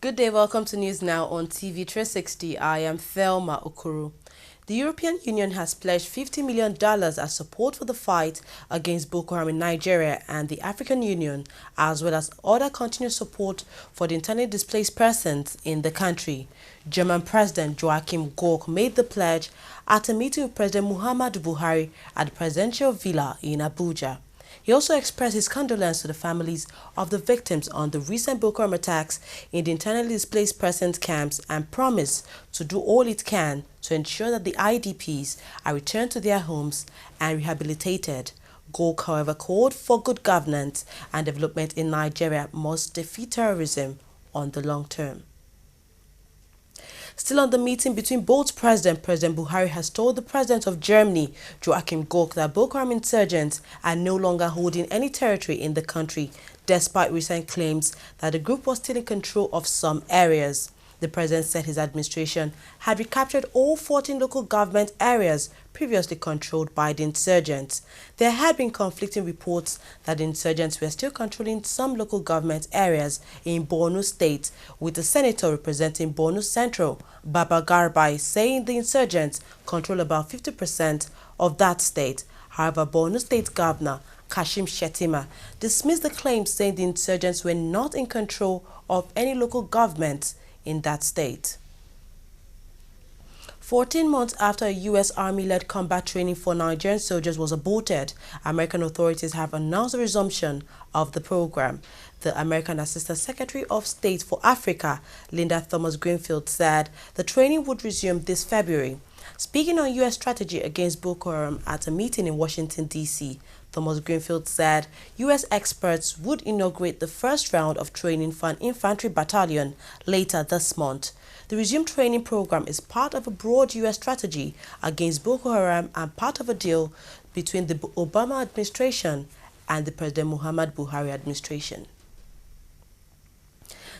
Good day, welcome to News Now on TV360. I am Thelma Okuru. The European Union has pledged $50 million as support for the fight against Boko Haram in Nigeria and the African Union, as well as other continued support for the internally displaced persons in the country. German President Joachim Gauck made the pledge at a meeting with President Muhammadu Buhari at the presidential villa in Abuja. He also expressed his condolence to the families of the victims on the recent Boko Haram attacks in the internally displaced persons camps and promised to do all it can to ensure that the IDPs are returned to their homes and rehabilitated. Gauck, however, called for good governance and development in Nigeria must defeat terrorism on the long term. Still on the meeting between both President Buhari has told the President of Germany, Joachim Gauck, that Boko Haram insurgents are no longer holding any territory in the country, despite recent claims that the group was still in control of some areas. The President said his administration had recaptured all 14 local government areas previously controlled by the insurgents. There had been conflicting reports that the insurgents were still controlling some local government areas in Borno State, with the senator representing Borno Central, Baba Garbai, saying the insurgents control about 50% of that state. However, Borno State Governor Kashim Shettima dismissed the claims, saying the insurgents were not in control of any local government in that state. 14 months after a U.S. Army-led combat training for Nigerian soldiers was aborted, American authorities have announced the resumption of the program. The American Assistant Secretary of State for Africa, Linda Thomas-Greenfield, said the training would resume this February. Speaking on U.S. strategy against Boko Haram at a meeting in Washington, D.C., Thomas Greenfield said U.S. experts would inaugurate the first round of training for an infantry battalion later this month. The resumed training program is part of a broad U.S. strategy against Boko Haram and part of a deal between the Obama administration and the President Muhammadu Buhari administration.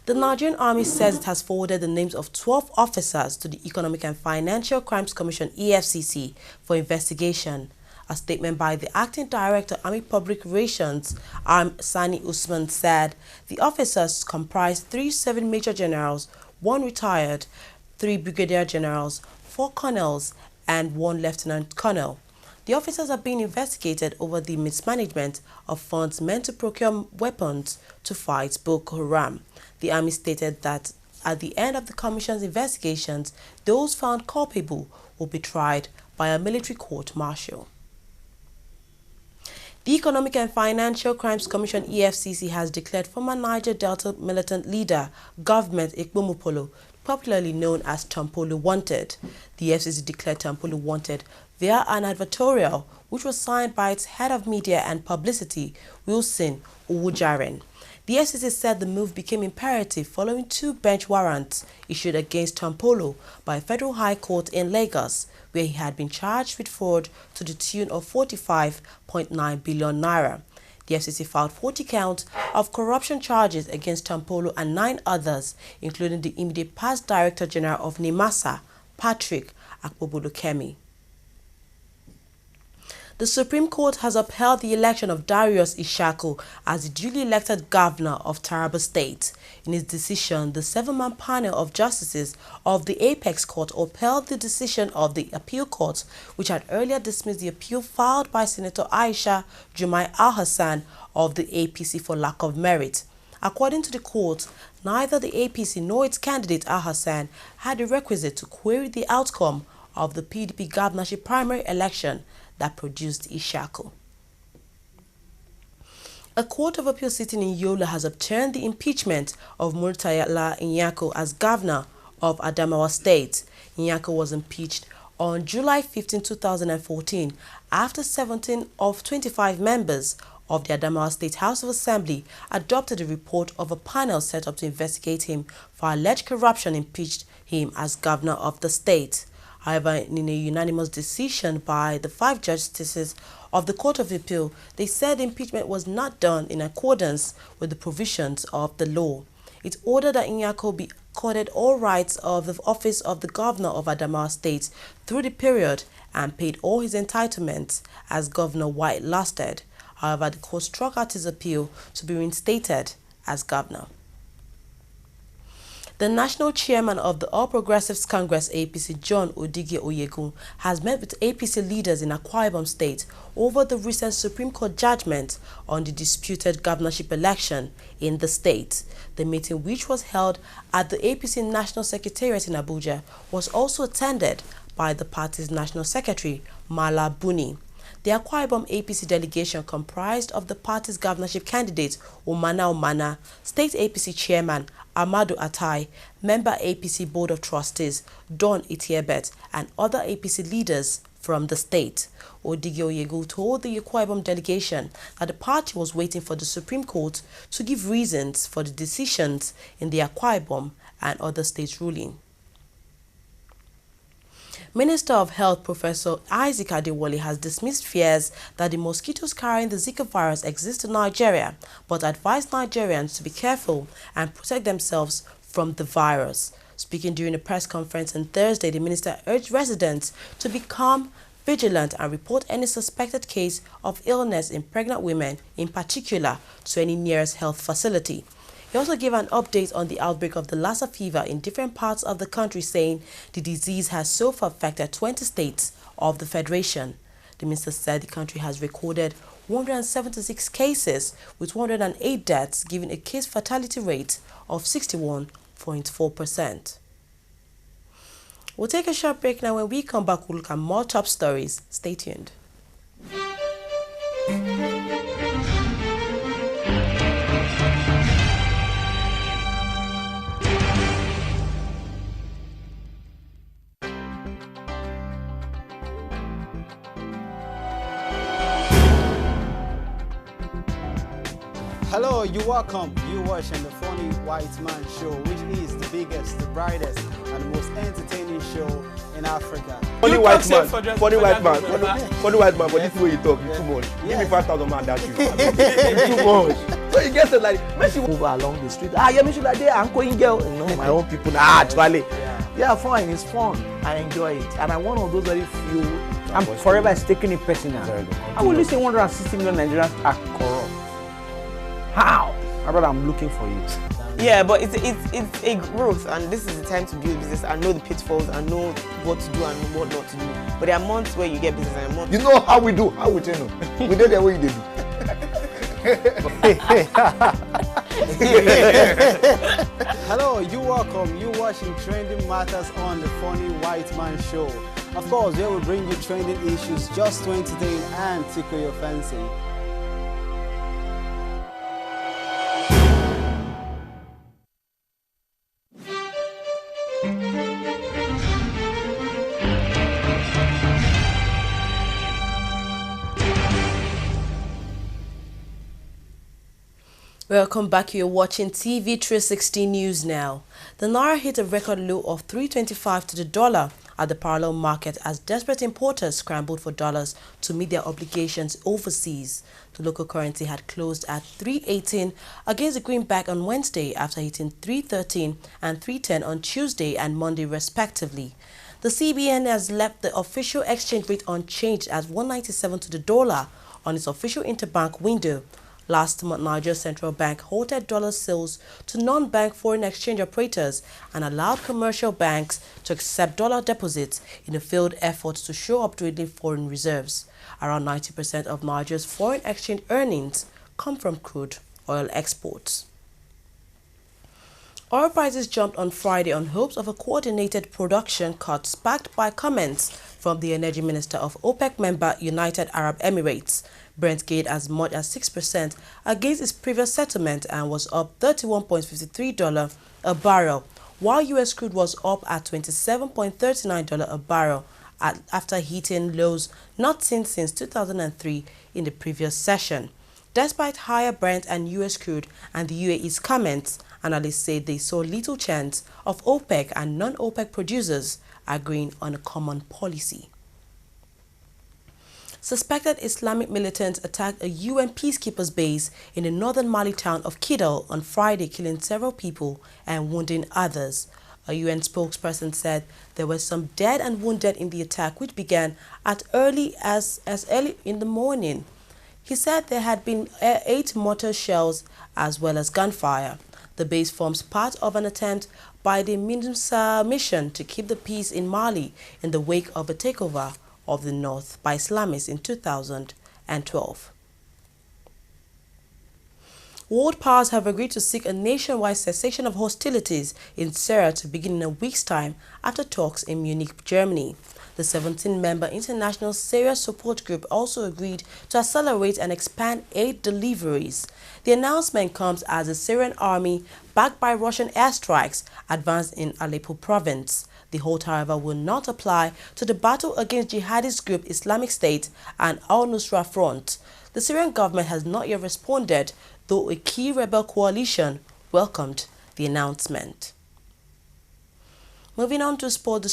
The Nigerian Army says it has forwarded the names of 12 officers to the Economic and Financial Crimes Commission (EFCC) for investigation. A statement by the Acting Director, Army Public Relations, Sani Usman, said the officers comprise 3 serving Major Generals, 1 retired, 3 Brigadier Generals, 4 Colonels, and 1 Lieutenant Colonel. The officers are being investigated over the mismanagement of funds meant to procure weapons to fight Boko Haram. The Army stated that at the end of the Commission's investigations, those found culpable will be tried by a military court-martial. The Economic and Financial Crimes Commission (EFCC) has declared former Niger Delta militant leader Government Ekpomopolo, popularly known as Tampolo, wanted. The EFCC declared Tampolo wanted via an advertorial which was signed by its head of media and publicity, Wilson Owujaren. The FCC said the move became imperative following 2 bench warrants issued against Tampolo by a federal high court in Lagos, where he had been charged with fraud to the tune of 45.9 billion naira. The FCC filed 40 counts of corruption charges against Tampolo and 9 others, including the immediate past Director General of NIMASA, Patrick Akpobolokemi. The Supreme Court has upheld the election of Darius Ishaku as the duly elected governor of Taraba State. In its decision, the 7-man panel of justices of the Apex Court upheld the decision of the appeal court, which had earlier dismissed the appeal filed by Senator Aisha Jumai Al-Hassan of the APC for lack of merit. According to the court, neither the APC nor its candidate Al-Hassan had the requisite to query the outcome of the PDP governorship primary election that produced Ishaku. A court of appeal sitting in Yola has overturned the impeachment of Murtala Nyako as governor of Adamawa State. Nyako was impeached on July 15, 2014, after 17 of 25 members of the Adamawa State House of Assembly adopted a report of a panel set up to investigate him for alleged corruption, impeached him as governor of the state. However, in a unanimous decision by the 5 justices of the Court of Appeal, they said the impeachment was not done in accordance with the provisions of the law. It ordered that Nyako be accorded all rights of the office of the governor of Adamawa State through the period and paid all his entitlements as Governor White lasted. However, the court struck out his appeal to be reinstated as governor. The national chairman of the All Progressives Congress APC, John Odige Oyegun, has met with APC leaders in Akwa Ibom State over the recent Supreme Court judgment on the disputed governorship election in the state. The meeting, which was held at the APC National Secretariat in Abuja, was also attended by the party's National Secretary, Mala Buni. The Akwa Ibom APC delegation comprised of the party's governorship candidate, Umana, State APC Chairman, Amadu Atai, Member APC Board of Trustees, Don Itiebet, and other APC leaders from the state. Odige Oyegu told the Akwa Ibom delegation that the party was waiting for the Supreme Court to give reasons for the decisions in the Akwa Ibom and other states' ruling. Minister of Health Professor Isaac Adewale has dismissed fears that the mosquitoes carrying the Zika virus exist in Nigeria, but advised Nigerians to be careful and protect themselves from the virus. Speaking during a press conference on Thursday, the minister urged residents to be calm, vigilant, and report any suspected case of illness in pregnant women, in particular, to any nearest health facility. He also gave an update on the outbreak of the Lassa fever in different parts of the country, saying the disease has so far affected 20 states of the Federation. The minister said the country has recorded 176 cases with 108 deaths, giving a case fatality rate of 61.4%. We'll take a short break now. When we come back, we'll look at more top stories. Stay tuned. Hello, you're welcome. You're watching the Funny White Man Show, which is the biggest, the brightest, and the most entertaining show in Africa. Funny white man, but this way you talk, it's too much. Give me 5,000 man that you. It's too much. So you get it like, when she move along the street, yeah, me should like there, I'm going girl. You know, my own people, actually. Yeah, fine, it's fun. I enjoy it. And I'm one of those very few. I'm forever taking it personal. I will say 160 million Nigerians are corrupt. How? Brother, I'm looking for you. Yeah, but it's a growth, and this is the time to build business and know the pitfalls and know what to do and what not to do. But there are months where you get business and months. You know how we do, how we tell you. We did the way you do. Hello, you're welcome. You're watching Trending Matters on the Funny White Man Show. Of course, we will bring you trending issues just to entertain and tickle your fancy. Welcome back. You're watching TV360 News now. The Naira hit a record low of 3.25 to the dollar at the parallel market as desperate importers scrambled for dollars to meet their obligations overseas. The local currency had closed at 3.18 against the greenback on Wednesday after hitting 3.13 and 3.10 on Tuesday and Monday respectively. The CBN has left the official exchange rate unchanged at 1.97 to the dollar on its official interbank window. Last month, Nigeria's central bank halted dollar sales to non-bank foreign exchange operators and allowed commercial banks to accept dollar deposits in a failed effort to show up dwindling foreign reserves. Around 90% of Nigeria's foreign exchange earnings come from crude oil exports. Oil prices jumped on Friday on hopes of a coordinated production cut backed by comments from the energy minister of OPEC member United Arab Emirates. Brent gained as much as 6% against its previous settlement and was up $31.53 a barrel, while U.S. crude was up at $27.39 a barrel after hitting lows not seen since 2003 in the previous session. Despite higher Brent and U.S. crude and the UAE's comments, analysts say they saw little chance of OPEC and non-OPEC producers agreeing on a common policy. Suspected Islamic militants attacked a UN peacekeepers base in the northern Mali town of Kidal on Friday, killing several people and wounding others. A UN spokesperson said there were some dead and wounded in the attack, which began as early in the morning. He said there had been 8 mortar shells as well as gunfire. The base forms part of an attempt by the MINUSA mission to keep the peace in Mali in the wake of a takeover of the north by Islamists in 2012. World powers have agreed to seek a nationwide cessation of hostilities in Syria to begin in a week's time after talks in Munich, Germany. The 17-member International Syria Support Group also agreed to accelerate and expand aid deliveries. The announcement comes as the Syrian army, backed by Russian airstrikes, advanced in Aleppo province. The halt, however, will not apply to the battle against jihadist group Islamic State and al-Nusra Front. The Syrian government has not yet responded, though a key rebel coalition welcomed the announcement. Moving on to sport, the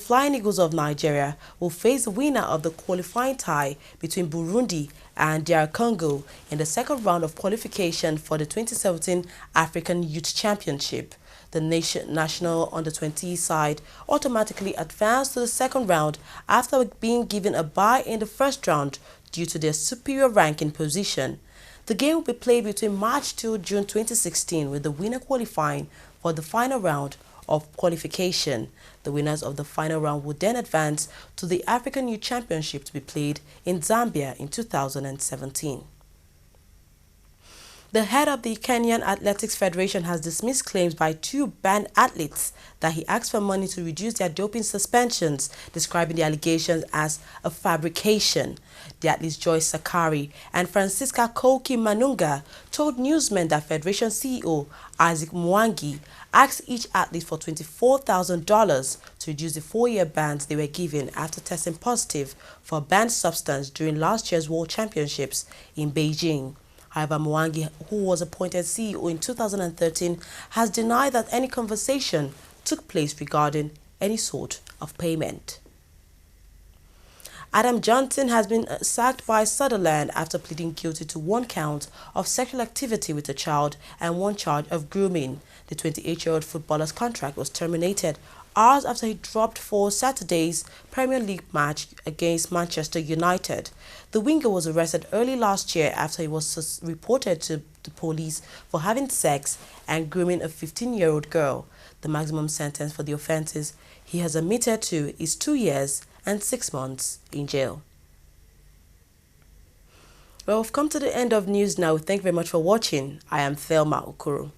Flying Eagles of Nigeria will face the winner of the qualifying tie between Burundi and DR Congo in the second round of qualification for the 2017 African Youth Championship. The national under-20 side automatically advanced to the second round after being given a bye in the first round due to their superior ranking position. The game will be played between March to June 2016, with the winner qualifying for the final round of qualification. The winners of the final round will then advance to the African Youth Championship to be played in Zambia in 2017. The head of the Kenyan Athletics Federation has dismissed claims by two banned athletes that he asked for money to reduce their doping suspensions, describing the allegations as a fabrication. The athletes Joyce Sakari and Francisca Koki Manunga told newsmen that Federation CEO Isaac Mwangi asked each athlete for $24,000 to reduce the 4-year bans they were given after testing positive for a banned substance during last year's World Championships in Beijing. However, Mwangi, who was appointed CEO in 2013, has denied that any conversation took place regarding any sort of payment. Adam Johnson has been sacked by Sutherland after pleading guilty to 1 count of sexual activity with a child and 1 charge of grooming. The 28-year-old footballer's contract was terminated hours after he dropped for Saturday's Premier League match against Manchester United. The winger was arrested early last year after he was reported to the police for having sex and grooming a 15-year-old girl. The maximum sentence for the offences he has admitted to is 2 years and 6 months in jail. Well, we've come to the end of news now. Thank you very much for watching. I am Thelma Okoro.